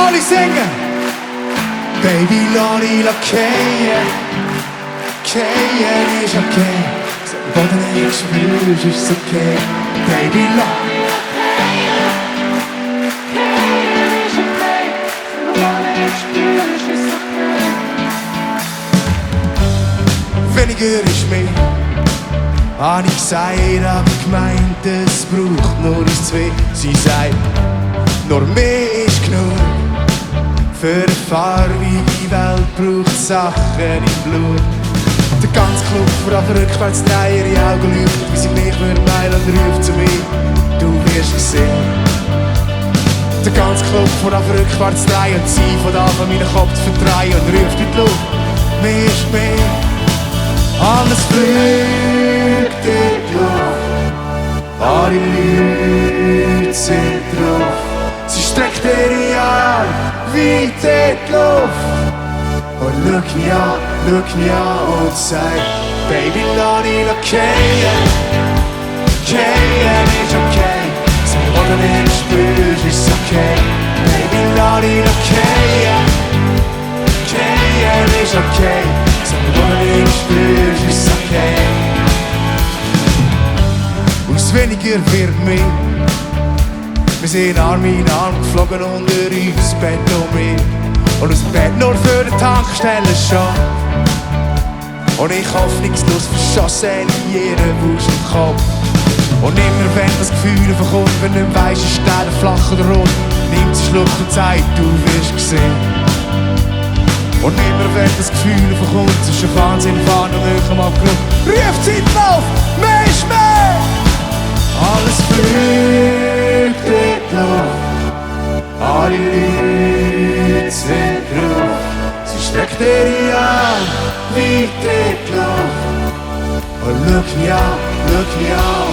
Alle singen. Baby, Lani, Lackeien. Keien ist okay. So, wo du nicht spürst, ist es okay. Baby, Lani. Weniger ist mehr, hab ich gesagt, aber gemeint, es braucht nur uns zwei. Sie sagt, nur mehr ist genug. Für eine farbige Welt braucht Sachen im Blut. Der ganze Club vor auf rückwärts drehen, ihre Augen leuchten, wie sie nicht mehr meilen und ruft zu mir, du wirst es sehen. Der ganze Club vor auf rückwärts drehen und sie von da von meinen Kopf verdrehen und ruft in die Luft, mehr ist mehr. Alles fliegt in die Luft, alle Leute sind drauf. Sie streckt ihre Arme weit in die Luft und schau mich an und sagt, Baby, Lani, Lackeien. Keien ist okay, so wo du nicht spürst, ist okay. Baby, Lani, Lackeien. Keien ist okay. So, wo du nicht spürst, ist okay. Aus weniger wird mehr. Wir sind Arm in Arm geflogen unter uns Bett und mir. Und aus dem Bett nur für die Tankstelle schon. Und ich hoffnungslos verschossen in jeden Wust im Kopf. Und immer wenn das Gefühl verkommt, wenn du nicht weisst, ist der flach oder rot, nimmt sie Schluck und sagt, du wirst gesehen. Und immer wenn das Gefühl verkommt, zwischen Wahnsinn, Wahn und Höchem abgerückt, ruft sie auf, mehr ist mehr! Alles fliegt in die Luft, alle Leute sind drauf. Sie streckt ihre Arme weit in die Luft und schau mich an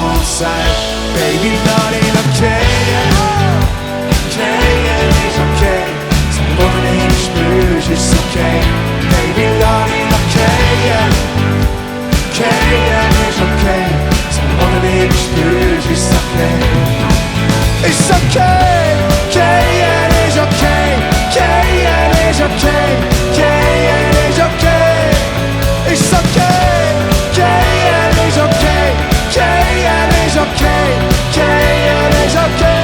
und sagt, Baby, Lani, Lackeien. Keien ist okay. Wo du nicht spürst, ist okay. Baby, Lani, Lackeien. Keien ist okay. So, wo du nicht spürst, ist okay. Ist okay. Keien ist okay. Keien ist okay. Keien ist okay. Ist okay. Keien ist okay. Keien ist okay. Keien ist okay.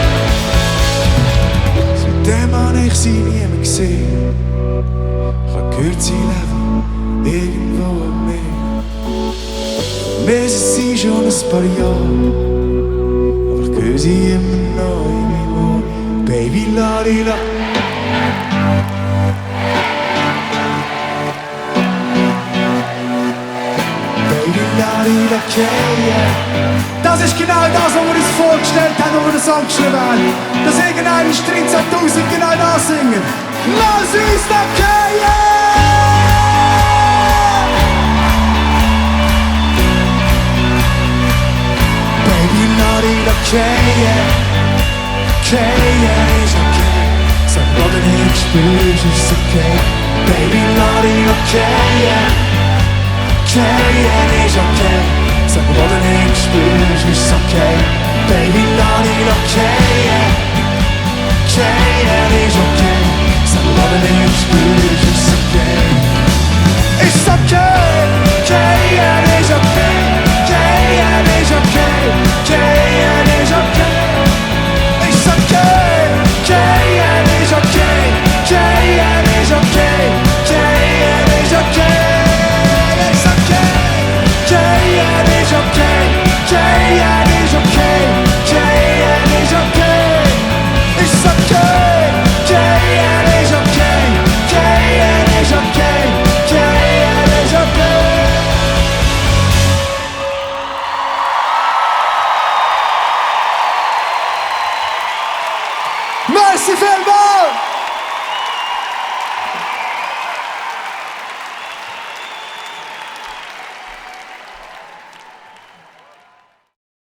Seitdem hab ich sie nie mehr gesehen. Ich hab gehört, sie leben irgendwo an mir. Mir sind sie schon ein paar Jahre, aber ich höre sie immer noch in meinem Ohr. Baby, Lani, la. Baby, Lani, Lackeien. Das ist genau das, was wir uns vorgestellt haben, als wir den Song geschrieben haben. Dass irgendeiner in 13.000 genau das singen. Lass uns Lackeien! Baby, Lani, Lackeien. Keien ist okay. Sag, wo du nicht spürst, ist okay. Baby, Lani, Lackeien. Keien ist okay. Sag, wo du nicht spürst, ist okay. Baby, Lani, Lackeien. Keien ist okay. Sag, wo du nicht spürst, ist okay. Ist okay. Keien ist okay. Keien ist okay. Keien ist okay. Ist okay. Keien ist okay. Keien ist okay. Keien ist okay. Ist okay. Keien is okay, Keien is okay, Keien is okay. It's okay, Keien is okay, Keien is okay, Keien is okay. Merci vielmals!